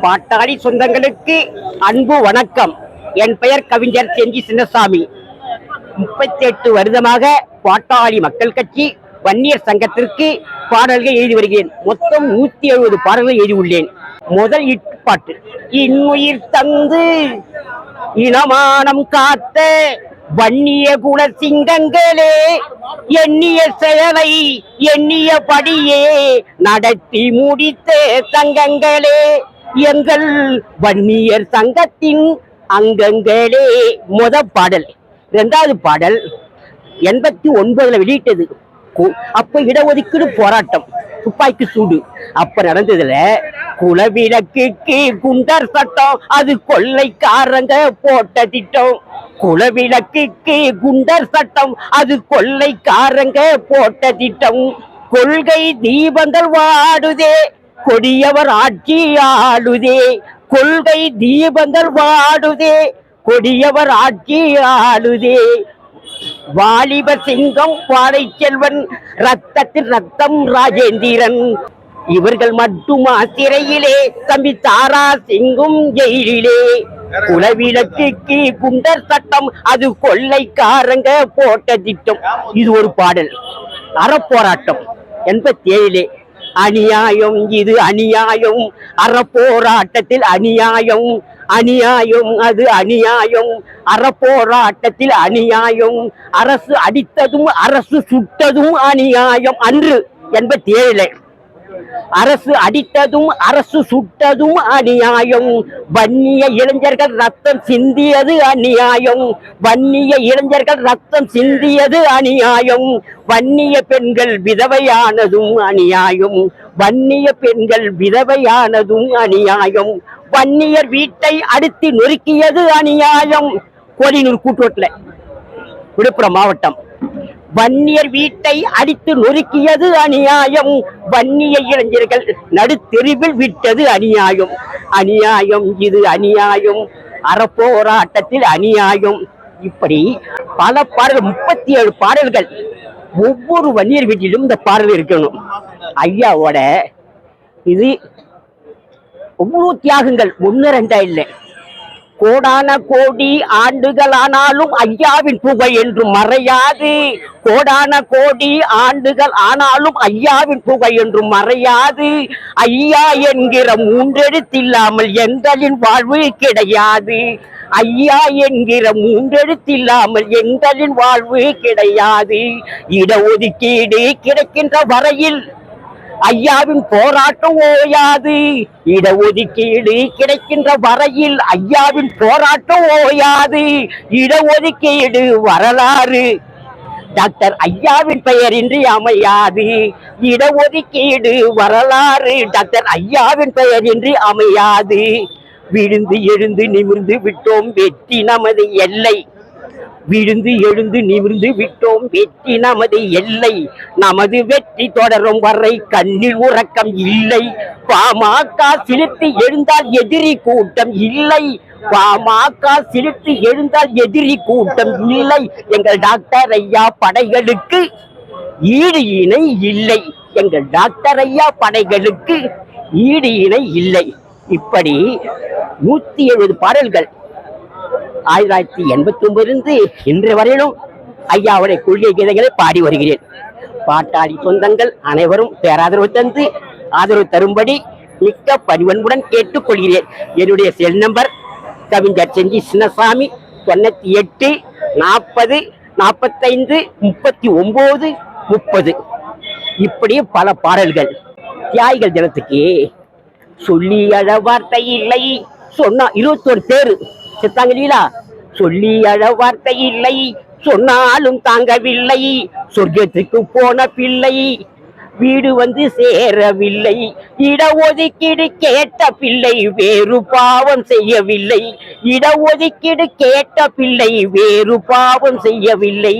பாட்டாளி சொந்தங்களுக்கு அன்பு வணக்கம். என் பெயர் கவிஞர் செஞ்சி சின்னசாமி. 38 வருடமாக பாட்டாளி மக்கள் கட்சி வன்னியர் சங்கத்திற்கு பாடல்கள் எழுதி வருகிறேன். மொத்தம் 170 பாடல்கள் எழுதியுள்ளேன். முதல் பாட்டு, இன்னுயிர் தந்து இனமானம் காத்த வன்னிய குல சிங்கங்களே, எண்ணிய செயலை எண்ணியபடியே நடத்தி முடித்த சங்கங்களே, எங்கள் வன்னியர் சங்கத்தின் அங்கங்களே. பாடல். இரண்டாவது பாடல் 89 வெளியிட்டது. அப்ப இடஒதுக்கீடு போராட்டம், துப்பாக்கி சூடு அப்ப நடந்ததுல குலவிளக்குக்கு குண்டர் சட்டம், அது கொள்ளைக்காரங்க போட்ட திட்டம். குலவிளக்குக்கு குண்டர் சட்டம், அது கொள்ளைக்காரங்க போட்ட திட்டம். கொள்கை தீபங்கள் வாடுதே, கொடியவர் ஆட்சி ஆளுதே. கொள்கை தீபங்கள் வாடுதே, கொடியவர் ஆட்சி ஆளுதே. வாலிப சிங்கம் வாழை செல்வன், ரத்தத்தில் ரத்தம் ராஜேந்திரன். இவர்கள் மட்டுமா சிறையிலே, தம்பி தாரா சிங்கும் ஜெயிலே. குலவிளக்குக்கு குண்டர் சட்டம், அது கொள்ளைக்காரங்க போட்ட திட்டம். இது ஒரு பாடல். அறப்போராட்டம் 87. அநியாயம் இது அநியாயம், அறப்போராட்டத்தில் அநியாயம். அநியாயம் அது அநியாயம், அறப்போராட்டத்தில் அநியாயம். அரசு அடித்ததும் அரசு சுட்டதும் அநியாயம். அன்று 87 அரசு அடித்ததும் அரசு சுட்டதும் அநியாயம். வன்னிய இளைஞர்கள் ரத்தம் சிந்தியது அநியாயம். வன்னிய இளைஞர்கள் ரத்தம் சிந்தியது அநியாயம். வன்னிய பெண்கள் விதவையானதும் அநியாயம். வன்னிய பெண்கள் விதவையானதும் அநியாயம். வன்னியர் வீட்டை அடித்து நொறுக்கியது அநியாயம். கோடினூர் கூட்டுரோட்ல, விழுப்புரம் மாவட்டம். வன்னியர் வீட்டை அடித்து நொறுக்கியது அநியாயம். வன்னிய இளைஞர்கள் நடுத்தெருவில் விட்டது அநியாயம். அநியாயம் இது அநியாயம், அறப்போராட்டத்தில் அநியாயம். இப்படி பல பாடல்கள், 37 பாடல்கள். ஒவ்வொரு வன்னியர் வீட்டிலும் இந்த பாடல் இருக்கணும். ஐயாவோட இது ஒவ்வொரு தியாகங்கள் 1 2 இல்லை, கோடான கோடி ஆண்டுகள் ஆனாலும் ஐயாவின் புகழ் என்று மறையாது. கோடான கோடி ஆண்டுகள் ஆனாலும் ஐயாவின் புகழ் என்று மறையாது. ஐயா என்கிற 3 எழுத்தில்லாமல் எங்களின் வாழ்வு கிடையாது. ஐயா என்கிற 3 எழுத்தில்லாமல் எங்களின் வாழ்வு கிடையாது. இடஒதுக்கீடு கிடைக்கின்ற வரையில் ஐயாவின் போராட்டம் ஓயாது. இடஒதுக்கீடு கிடைக்கின்ற வரையில் ஐயாவின் போராட்டம் ஓயாது. இடஒதுக்கீடு வரலாறு டாக்டர் ஐயாவின் பெயரின்றி அமையாது. இடஒதுக்கீடு வரலாறு டாக்டர் ஐயாவின் பெயரின்றி அமையாது. விழுந்து எழுந்து நிமிர்ந்து விட்டோம், வெற்றி நமது எல்லை. விழுந்து எழுந்து நிமிர்ந்து விட்டோம், வெற்றி நமது எல்லை. நமது வெற்றி தொடரும் வரை கண்ணில் உறக்கம் இல்லை. பாமக சிலிர்த்து எழுந்தால் எதிரி கூட்டம் இல்லை. பாமக சிலிர்த்து எழுந்தால் எதிரி கூட்டம் இல்லை. எங்கள் டாக்டர் ஐயா படைகளுக்கு ஈடு இணை இல்லை. எங்கள் டாக்டர் ஐயா படைகளுக்கு ஈடு இணை இல்லை. இப்படி 170 பாடல்கள் 1989 இன்று வரையிலும் ஐயாவுடைய கொள்கை கீதைகளை பாடி வருகிறேன். பாட்டாளி சொந்தங்கள் அனைவரும் பேராதரவு தந்து ஆதரவு தரும்படி மிக்க பணிவன்புடன் கேட்டுக்கொள்கிறேன். என்னுடைய செல் நம்பர் கவிஞர் செஞ்சி சின்னசாமி 98 40 45 39 30. இப்படி பல பாடல்கள். தியாகிகள் தினத்துக்கு சொல்லி அழ வார்த்தை இல்லை, சொன்னா 21 பேரு செத்தாங்களா. சொல்லி அழ வார்த்தை இல்லை, சொன்னாலும் தாங்கவில்லை. சொர்க்கத்துக்கு போன பிள்ளை வீடு வந்து சேரவில்லை. இடஒதுக்கீடு கேட்ட பிள்ளை வேறு பாவம் செய்யவில்லை. இடஒதுக்கீடு கேட்ட பிள்ளை வேறு பாவம் செய்யவில்லை.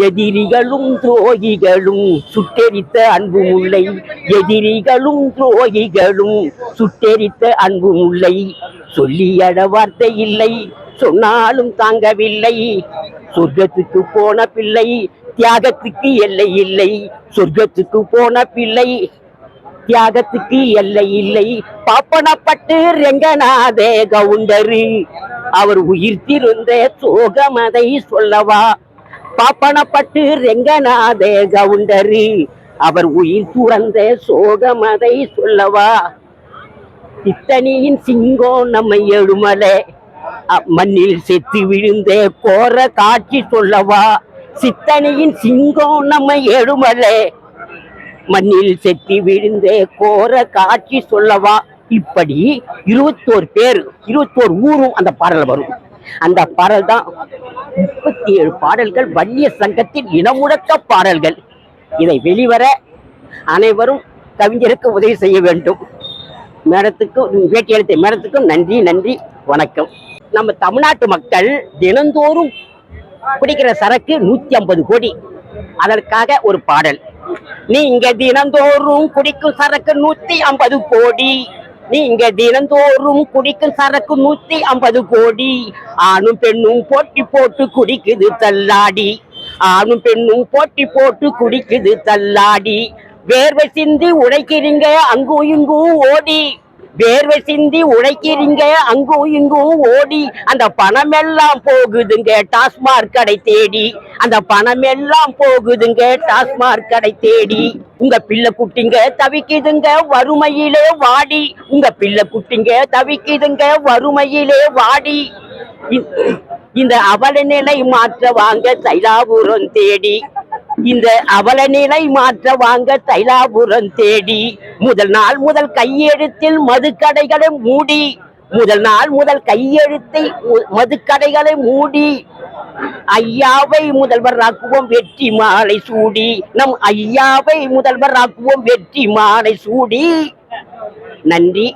எதிரிகளும் துரோகிகளும் சுட்டெரித்த அன்பு முல்லை. எதிரிகளும் துரோகிகளும் சுட்டெரித்த அன்பு முல்லை. சொல்லி அழ வார்த்தை இல்லை, சொன்னாலும் தாங்கவில்லை. சொர்க்கத்துக்கு போன பிள்ளை தியாகத்துக்கு எல்லை இல்லை. சொர்க்கத்துக்கு போன பிள்ளை தியாகத்துக்கு எல்லை இல்லை. பாப்பனப்பட்டு ரெங்கநாத கவுண்டரு அவர் உயிர் திருந்த சோகமதை சொல்லவா. பாப்பனப்பட்டு ரெங்கநாத கவுண்டரு அவர் உயிர் துறந்த சோகமதை சொல்லவா. சித்தனியின் சிங்கம் நம்ம எழுமலை மண்ணில் செத்து விழுந்த கோர காட்சி சொல்லவா. சித்தனியின் சிங்கம் நம்ம எழுமலை மண்ணில் செத்து விழுந்த கோர காட்சி சொல்லவா. இப்படி 21 பேர் 21 ஊரும் அந்த பாடல் வரும். அந்த பாடல் தான் 37 பாடல்கள் வன்னிய சங்கத்தின் இனமுழக்க பாடல்கள். இதை வெளிவர அனைவரும் கவிஞருக்கு உதவி செய்ய வேண்டும். மேடத்துக்கும் பேட்டி அளித்த மேடத்துக்கும் நன்றி நன்றி வணக்கம். நம்ம தமிழ்நாட்டு மக்கள் தினந்தோறும் குடிக்கிற சரக்கு 150 கோடி. அதற்காக ஒரு பாடல். நீங்க தினந்தோறும் குடிக்கும் சரக்கு 150 கோடி. நீங்க தினந்தோறும் குடிக்கும் சரக்கு 150 கோடி. ஆணும் பெண்ணும் போட்டி போட்டு குடிக்குது தள்ளாடி. ஆணும் பெண்ணும் போட்டி போட்டு குடிக்குது தள்ளாடி. வேர்வை சிந்தி உழைக்கிறீங்க அங்கும் இங்கும் ஓடி. வேர்வை சிந்தி உழைக்கிறீங்க அங்கும் இங்கும் ஓடி. அந்த பணம் எல்லாம் போகுதுங்க டாஸ்மாக் கடை தேடி. அந்த பணம் எல்லாம் போகுதுங்க டாஸ்மாக் கடை தேடி. உங்க பிள்ளை குட்டிங்க தவிக்குதுங்க வறுமையிலே வாடி. உங்க பிள்ளை குட்டிங்க தவிக்குதுங்க வறுமையிலே வாடி. இந்த அவல நிலை மாற்ற வாங்க தைலாபுரம் தேடி. இந்த அவல நிலை மாற்ற வாங்க தைலாபுரம் தேடி. முதல் நாள் முதல் கையெழுத்தில் மதுக்கடைகளை மூடி. முதல் நாள் முதல் கையெழுத்தை மதுக்கடைகளை மூடி. ஐயாவை முதல்வராக்குவோம் வெற்றி மாலை சூடி. நம் ஐயாவை முதல்வராக்குவோம் வெற்றி மாலை சூடி. நன்றி.